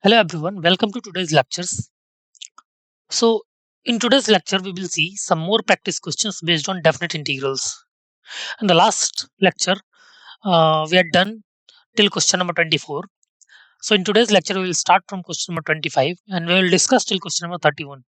Hello everyone, welcome to today's lectures. So, in today's lecture, we will see some more practice questions based on definite integrals. In the last lecture, we had done till question number 24. So, in today's lecture, we will start from question number 25 and we will discuss till question number 31.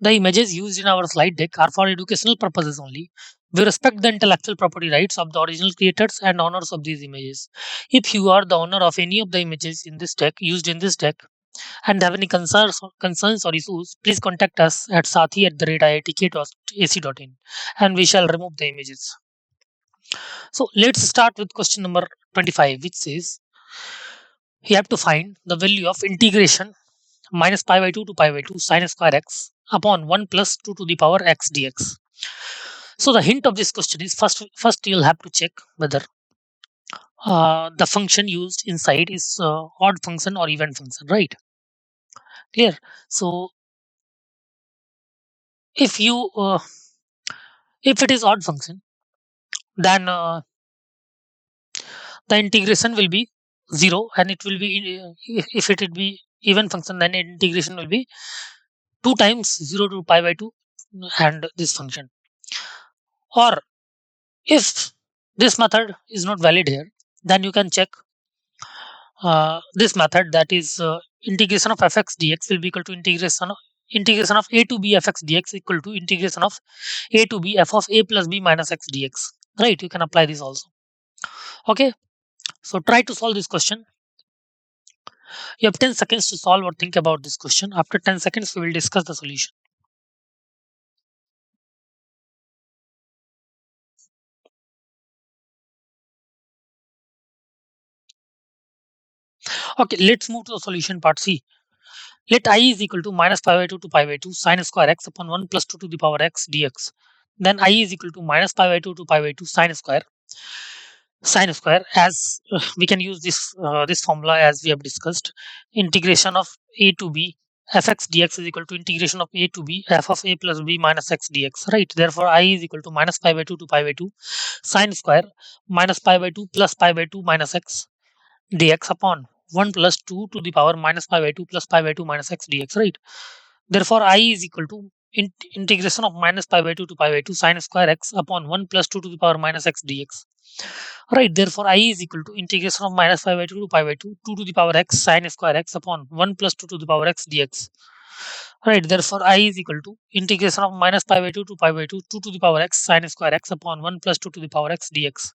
The images used in our slide deck are for educational purposes only. We respect the intellectual property rights of the original creators and owners of these images. If you are the owner of any of the images in this deck, used in this deck, and have any concerns or issues, please contact us at sathi@iitkk.ac.in and we shall remove the images. So let's start with question number 25, which says you have to find the value of integration minus pi by 2 to pi by 2 sine square x upon 1 plus 2 to the power x dx. So the hint of this question is first you'll have to check whether the function used inside is odd function or even function, right? Clear? So if you if it is odd function, then the integration will be 0 and it will be if it will be even function, then integration will be 2 times 0 to pi by 2 and this function. Or if this method is not valid here, then you can check this method, that is integration of fx dx will be equal to integration of a to b fx dx equal to integration of a to b f of a plus b minus x dx, right? You can apply this also. Okay, so try to solve this question. You have 10 seconds to solve or think about this question. After 10 seconds, we will discuss the solution. Okay, let's move to the solution part C. Let I is equal to minus pi by 2 to pi by 2 sine square x upon 1 plus 2 to the power x dx. Then I is equal to minus pi by 2 to pi by 2 sine square, as we can use this formula as we have discussed. Integration of a to b fx dx is equal to integration of a to b f of a plus b minus x dx, right? Therefore I is equal to minus pi by 2 to pi by 2 sine square minus pi by 2 plus pi by 2 minus x dx upon 1 plus 2 to the power minus pi by 2 plus pi by 2 minus x dx, right? Therefore I is equal to integration of minus pi by 2 to pi by 2 sine square x upon 1 plus 2 to the power minus x dx, right? Therefore I is equal to integration of minus pi by 2 to pi by 2 2 to the power x sine square x upon 1 plus 2 to the power x dx, right? Therefore I is equal to integration of minus pi by 2 to pi by 2 2 to the power x sine square x upon 1 plus 2 to the power x dx,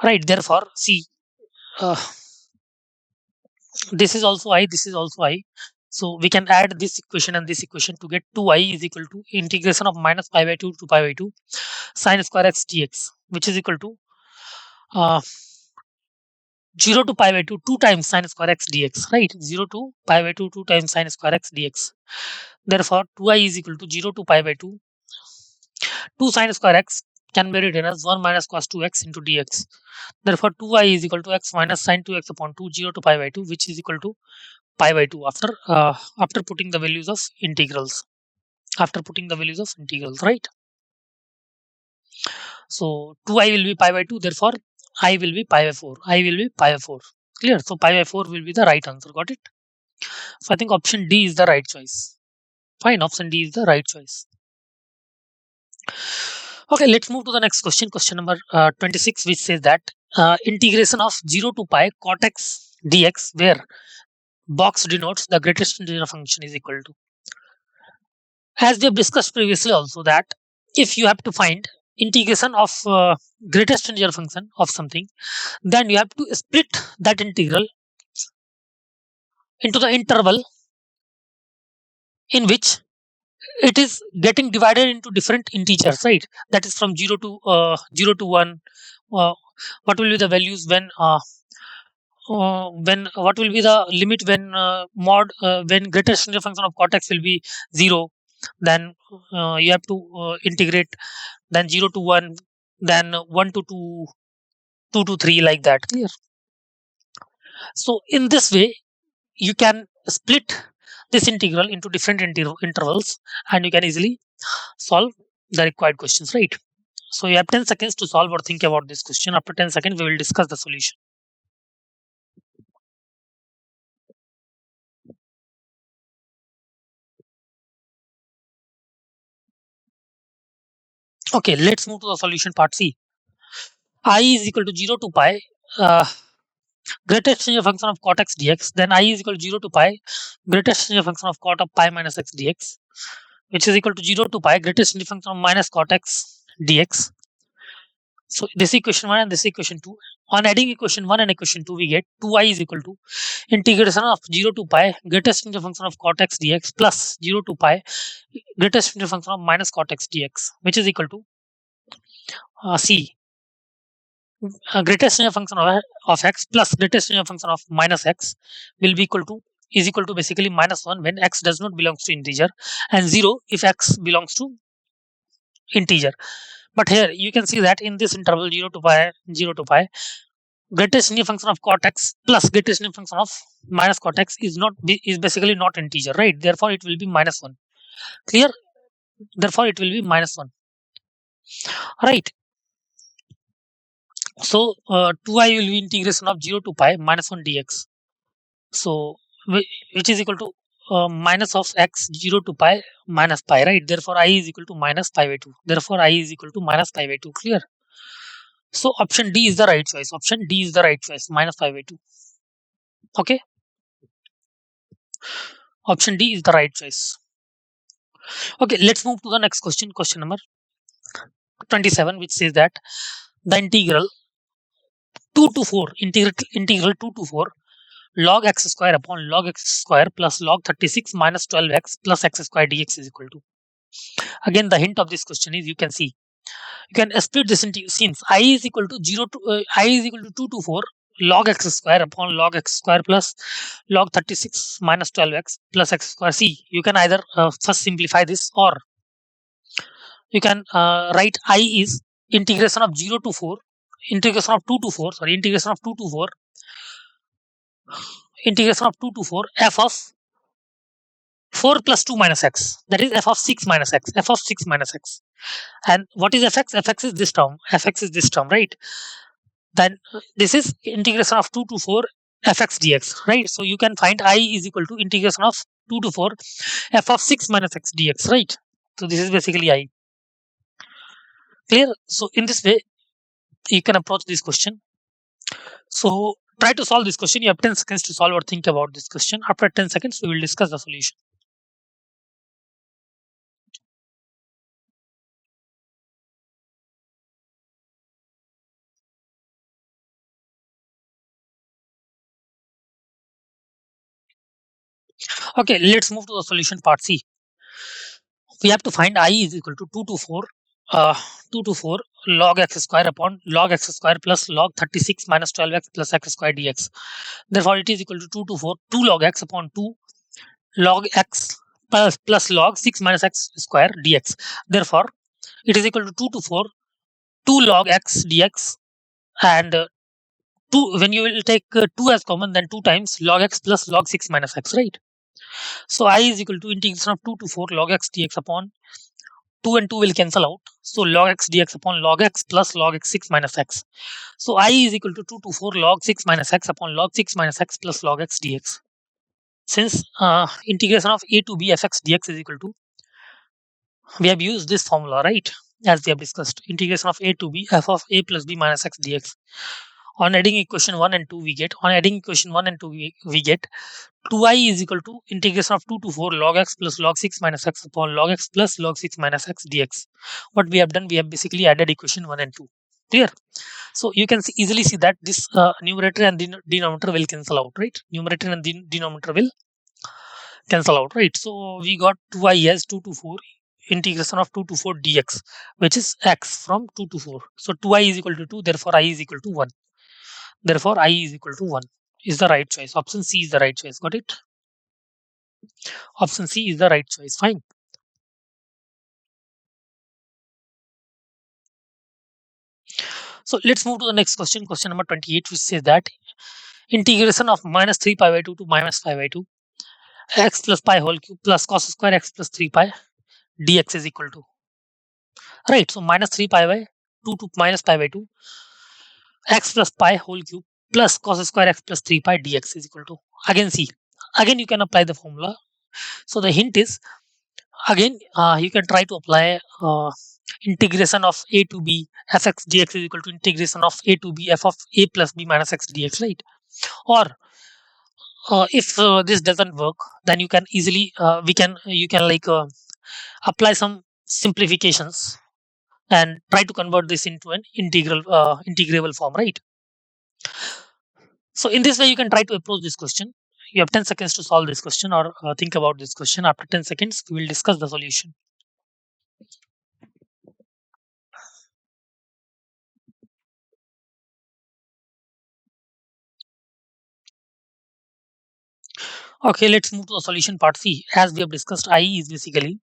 right? Therefore see, uh, this is also I, this is also I. So we can add this equation and this equation to get 2I is equal to integration of minus pi by 2 to pi by 2 sine square x dx, which is equal to uh, 0 to pi by 2 2 times sine square x dx, right? 0 to pi by 2 2 times sine square x dx. Therefore 2I is equal to 0 to pi by 2 2 sine square x can be written as 1 minus cos 2x into dx. Therefore 2I is equal to x minus sine 2x upon 2 0 to pi by 2, which is equal to pi by 2 after putting the values of integrals, right? So 2I will be pi by 2, therefore I will be pi by 4, clear? So pi by 4 will be the right answer. Got it? So I think option D is the right choice. Fine, option D is the right choice. Okay, let's move to the next question, question number 26, which says that integration of 0 to pi cot x dx, where box denotes the greatest integer function, is equal to, as we have discussed previously also, that if you have to find integration of greatest integer function of something, then you have to split that integral into the interval in which it is getting divided into different integers, right? That is from 0 to 1. What will be the values when what will be the limit when when greatest integer function of cot x will be 0? Then you have to integrate, then 0 to 1, then 1 to 2, 2 to 3, like that. Clear? So in this way you can split this integral into different intervals and you can easily solve the required questions, right? So you have 10 seconds to solve or think about this question. After 10 seconds, we will discuss the solution. Okay, let's move to the solution part C. I is equal to 0 to pi. Greatest linear function of cot x dx, then I is equal to 0 to pi, greatest linear function of cot of pi minus x dx, which is equal to 0 to pi, greatest linear function of minus cot x dx. So this equation 1 and this equation 2. On adding equation 1 and equation 2, we get 2i is equal to integration of 0 to pi, greatest linear function of cot x dx plus 0 to pi, greatest linear function of minus cot x dx, which is equal to c. Greatest linear function of x plus greatest linear function of minus x will be equal to is equal to basically minus 1 when x does not belongs to integer, and 0 if x belongs to integer. But here you can see that in this interval 0 to pi, greatest linear function of cot x plus greatest linear function of minus cot x is basically not integer, right? Therefore it will be minus 1. Clear? Therefore it will be minus 1, right? So 2i will be integration of 0 to pi minus 1 dx. So which is equal to minus of x 0 to pi minus pi, right? Therefore I is equal to minus pi by 2. Therefore I is equal to minus pi by 2. Clear? So option D is the right choice. Option D is the right choice. Minus pi by 2. Okay. Option D is the right choice. Okay, let's move to the next question. Question number 27, which says that the integral 2 to 4, integral 2 to 4 log x square upon log x square plus log 36 minus 12x plus x square dx is equal to. Again, the hint of this question is you can see you can split this into, since I is equal to 0 to I is equal to 2 to 4 log x square upon log x square plus log 36 minus 12x plus x square. See, you can either first simplify this, or you can write I is integration of 0 to 4, integration of 2 to 4, sorry, integration of 2 to 4, integration of 2 to 4 f of 4 plus 2 minus x, that is f of 6 minus x, f of 6 minus x. And what is fx? Fx is this term, fx is this term, right? Then this is integration of 2 to 4 fx dx, right? So you can find I is equal to integration of 2 to 4 f of 6 minus x dx, right? So this is basically I. Clear? So in this way, you can approach this question. So try to solve this question. You have 10 seconds to solve or think about this question. After 10 seconds, we will discuss the solution. Okay, let's move to the solution part C. We have to find I is equal to 2 to 4 2 to 4 log x square upon log x square plus log 36 minus 12x plus x square dx. Therefore it is equal to 2 to 4 2 log x upon 2 log x plus log 6 minus x square dx. Therefore it is equal to 2 to 4 2 log x dx, and 2, when you will take 2 as common, then 2 times log x plus log 6 minus x, right? So I is equal to integration of 2 to 4 log x dx upon 2 and 2 will cancel out. So log x dx upon log x plus log x 6 minus x. So I is equal to 2 to 4 log 6 minus x upon log 6 minus x plus log x dx. Since integration of a to b fx dx is equal to, we have used this formula, right? As we have discussed, integration of a to b f of a plus b minus x dx. On adding equation 1 and 2, we get, we get 2i is equal to integration of 2 to 4 log x plus log 6 minus x upon log x plus log 6 minus x dx. What we have done, we have basically added equation 1 and 2. Clear? So you can easily see that this numerator and denominator will cancel out, right? Numerator and denominator will cancel out, right? So we got 2i as 2 to 4 integration of 2 to 4 dx, which is x from 2 to 4. So 2i is equal to 2, therefore I is equal to 1. Therefore I is equal to 1 is the right choice. Option C is the right choice. Got it? Option C is the right choice. Fine. So let's move to the next question. Question number 28, which says that integration of minus 3 pi by 2 to minus pi by 2 x plus pi whole cube plus cos square x plus 3 pi dx is equal to, right? So minus 3 pi by 2 to minus pi by 2 x plus pi whole cube plus cos square x plus 3 pi dx is equal to, again see, again you can apply the formula. So the hint is, again you can try to apply integration of a to b fx dx is equal to integration of a to b f of a plus b minus x dx, right? Or if this doesn't work, then you can easily you can like apply some simplifications and try to convert this into an integrable form, right? So in this way you can try to approach this question. You have 10 seconds to solve this question or think about this question. After 10 seconds we will discuss the solution. Okay, let's move to the solution part C. As we have discussed, I is basically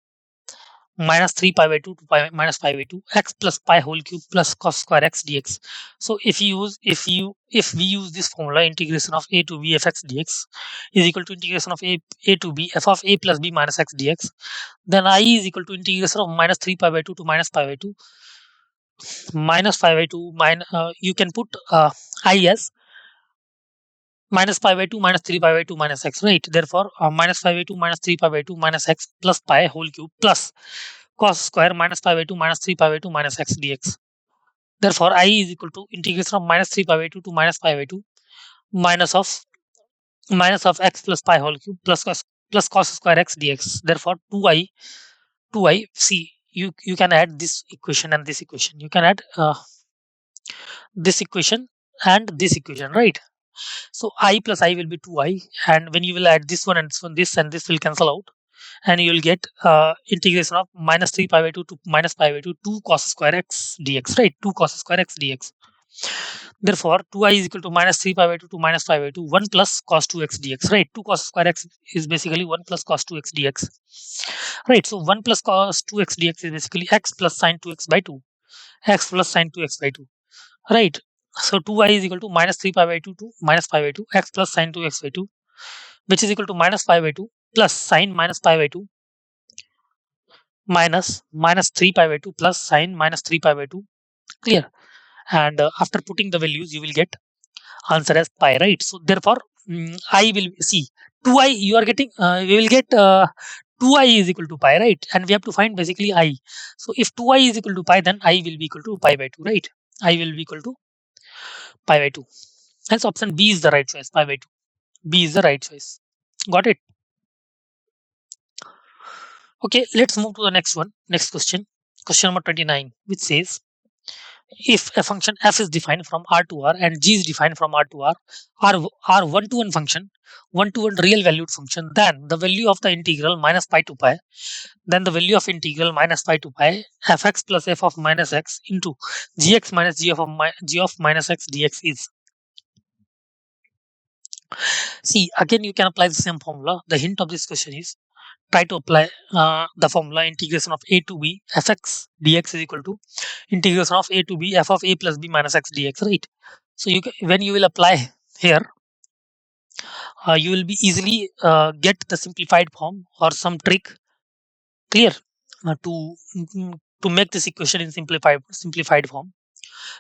minus 3 pi by 2 to pi minus pi by 2 x plus pi whole cube plus cos square x dx. So if we use this formula, integration of a to b f x dx is equal to integration of a to b f of a plus b minus x dx, then I is equal to integration of minus 3 pi by 2 to minus pi by 2 minus pi by 2 you can put I as minus pi by 2 minus 3 pi by 2 minus x, right? Therefore minus pi by 2 minus 3 pi by 2 minus x plus pi whole cube plus cos square minus pi by 2 minus 3 pi by 2 minus x dx. Therefore I is equal to integration of minus 3 pi by 2 to minus pi by 2 minus of x plus pi whole cube plus cos square x dx. Therefore 2i see, you can add this equation and this equation, you can add this equation and this equation, right? So I plus I will be 2i, and when you will add this one and this one, this and this will cancel out, and you will get integration of minus 3 pi by 2 to minus pi by 2 2 cos square x dx, right? 2 cos square x dx. Therefore 2i is equal to minus 3 pi by 2 to minus pi by 2 1 plus cos 2x dx, right? 2 cos square x is basically 1 plus cos 2x dx, right? So 1 plus cos 2x dx is basically x plus sin 2x by 2, x plus sin 2x by 2, right? So 2i is equal to minus 3 pi by 2 to minus pi by 2 x plus sin 2x by 2, which is equal to minus pi by 2 plus sin minus pi by 2 minus 3 pi by 2 plus sin minus 3 pi by 2. Clear? And after putting the values, you will get answer as pi, right? So therefore, I will see 2i. You are getting. We will get 2i is equal to pi, right? And we have to find basically I. So if 2i is equal to pi, then I will be equal to pi by 2, right? I will be equal to pi by 2. Hence option B is the right choice. Pi by 2. B is the right choice. Got it? Okay, let's move to the next one. Next question. Question number 29, which says, if a function f is defined from R to R and g is defined from R to R, R one-to-one function, one-to-one real valued function, then the value of the integral minus pi to pi, then the value of integral minus pi to pi fx plus f of minus x into gx minus g of minus x dx is. See, again you can apply the same formula. The hint of this question is, try to apply the formula integration of a to b fx dx is equal to integration of a to b f of a plus b minus x dx, right? So when you will apply here, you will be easily get the simplified form or some trick. Clear? To make this equation in simplified form.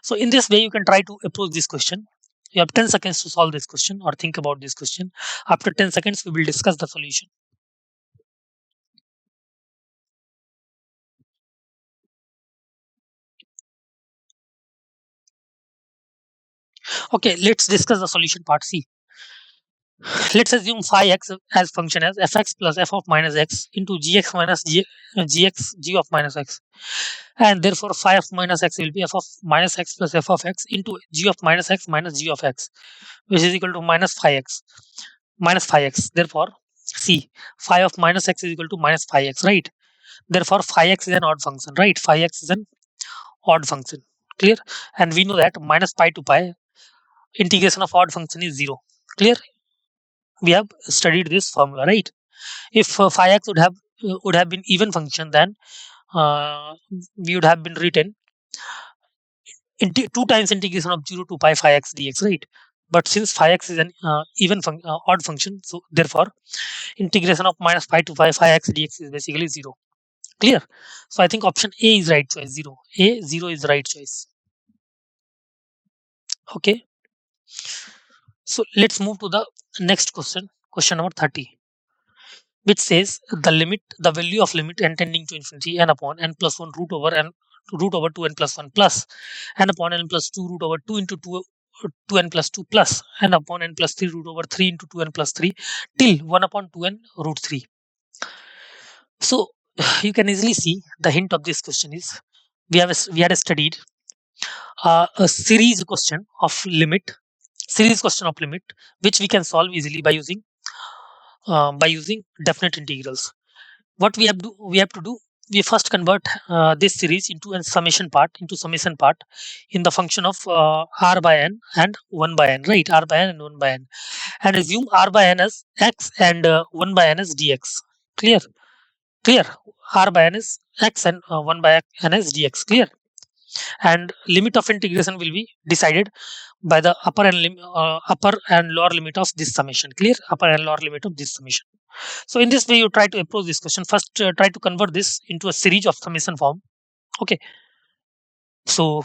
So in this way you can try to approach this question. You have 10 seconds to solve this question or think about this question. After 10 seconds we will discuss the solution. Okay, let's discuss the solution part C. Let's assume phi x as function as fx plus f of minus x into gx minus gx g of minus x, and therefore phi of minus x will be f of minus x plus f of x into g of minus x minus g of x, which is equal to minus phi x minus phi x. Therefore see, phi of minus x is equal to minus phi x, right? Therefore phi x is an odd function, right? Phi x is an odd function. Clear? And we know that minus pi to pi integration of odd function is 0. Clear? We have studied this formula, right? If phi x would have been even function, then we would have been written 2 times integration of 0 to pi phi x dx, right? But since phi x is an odd function, so therefore integration of minus pi to pi phi x dx is basically 0. Clear? So I think option A is right choice. 0. A 0 is the right choice. Okay. So let's move to the next question. Question number 30, which says the value of limit n tending to infinity n upon n plus 1 root over 2n plus 1 plus n upon n plus 2 root over 2 into 2n plus 2 plus n upon n plus 3 root over 3 into 2n plus 3 till 1 upon 2n root 3. So you can easily see the hint of this question is we had studied a series question of limit which we can solve easily by using definite integrals. What we have to do, we first convert this series into summation part in the function of r by n and 1 by n, right? R by n and 1 by n, and assume r by n as x and 1 by n as dx. Clear? R by n is x and 1 by n is dx. Clear? And limit of integration will be decided by the upper and lower limit of this summation. Clear? Upper and lower limit of this summation. So in this way, you try to approach this question. First, try to convert this into a series of summation form. Okay. So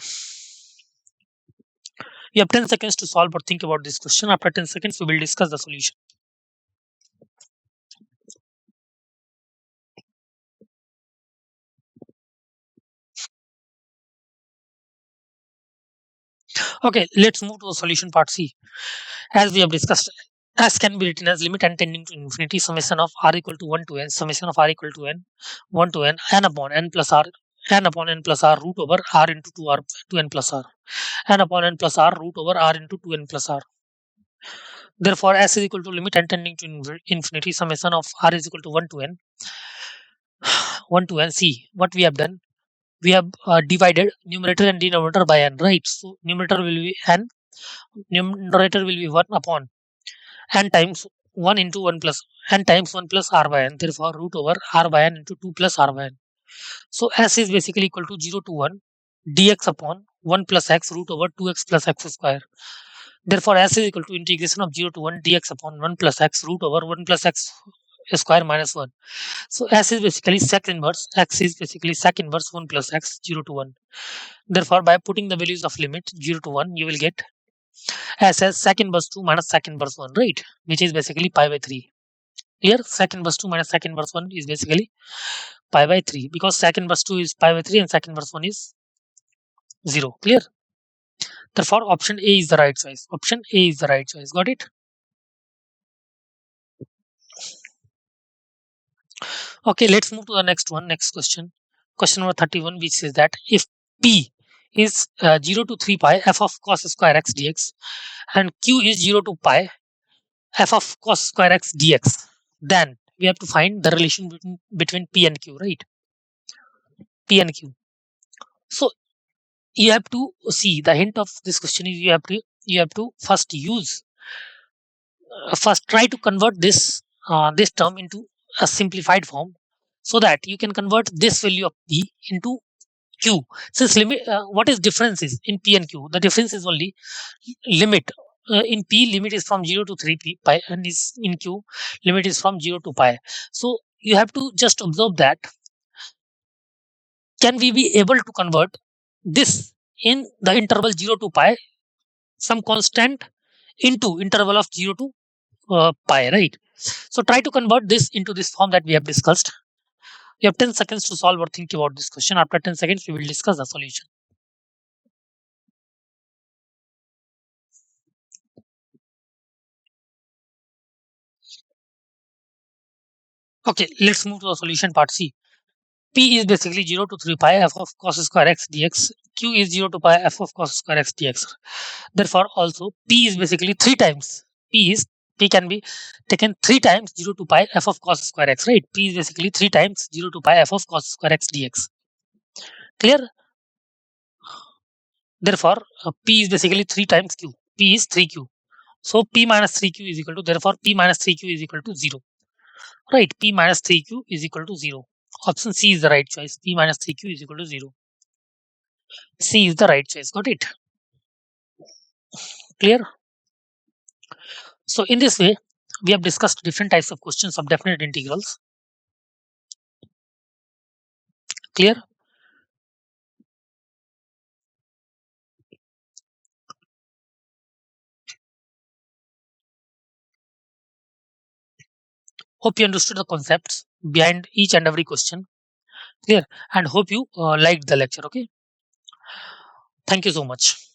you have 10 seconds to solve or think about this question. After 10 seconds, we will discuss the solution. Okay, let's move to the solution part C. As we have discussed, as can be written as limit n tending to infinity summation of r equal to 1 to n summation of r equal to n 1 to n upon n plus r root over r into 2r to n plus r n upon n plus r root over r into 2n plus r. Therefore, s is equal to limit n tending to infinity summation of r is equal to 1 to n 1 to n. See what we have done. We have divided numerator and denominator by n, right? So numerator will be n, numerator will be 1 upon n times 1 into 1 plus n times 1 plus r by n. Therefore, root over r by n into 2 plus r by n. So s is basically equal to 0 to 1 dx upon 1 plus x root over 2x plus x square. Therefore, s is equal to integration of 0 to 1 dx upon 1 plus x root over 1 plus x square minus 1. So s is basically sec inverse, x is basically sec inverse 1 plus x 0 to 1. Therefore, by putting the values of limit 0 to 1, you will get s as sec inverse 2 minus sec inverse 1, right? Which is basically pi by 3. Here, sec inverse 2 minus sec inverse 1 is basically pi by 3 because sec inverse 2 is pi by 3 and sec inverse 1 is 0. Clear? Therefore, option A is the right choice. Option A is the right choice. Got it? Okay, let's move to the next one. Next question. Question number 31, which says that if P is 0 to 3 pi f of cos square x dx and Q is 0 to pi f of cos square x dx, then we have to find the relation between P and Q, right? P and Q. So you have to see the hint of this question is you have to first try to convert this term into a simplified form so that you can convert this value of P into Q. Since what is difference is in P and Q? The difference is only limit. In P, limit is from 0 to 3 pi, and is in Q, limit is from 0 to pi. So you have to just observe that. Can we be able to convert this in the interval 0 to pi, some constant into interval of 0 to pi, right? So try to convert this into this form that we have discussed. You have 10 seconds to solve or think about this question. After 10 seconds, we will discuss the solution. Okay, let's move to the solution part C. P is basically 0 to 3 pi f of cos square x dx. Q is 0 to pi f of cos square x dx. Therefore, also P is basically 3 times. P can be taken 3 times 0 to pi f of cos square x, right? P is basically 3 times 0 to pi f of cos square x dx. Clear? Therefore, P is basically 3 times Q. P is 3Q. So P minus 3Q is equal to, therefore P minus 3Q is equal to 0. Right? P minus 3Q is equal to 0. Option C is the right choice. P minus 3Q is equal to 0. C is the right choice. Got it? Clear? So in this way, we have discussed different types of questions of definite integrals. Clear? Hope you understood the concepts behind each and every question. Clear? And hope you liked the lecture. Okay. Thank you so much.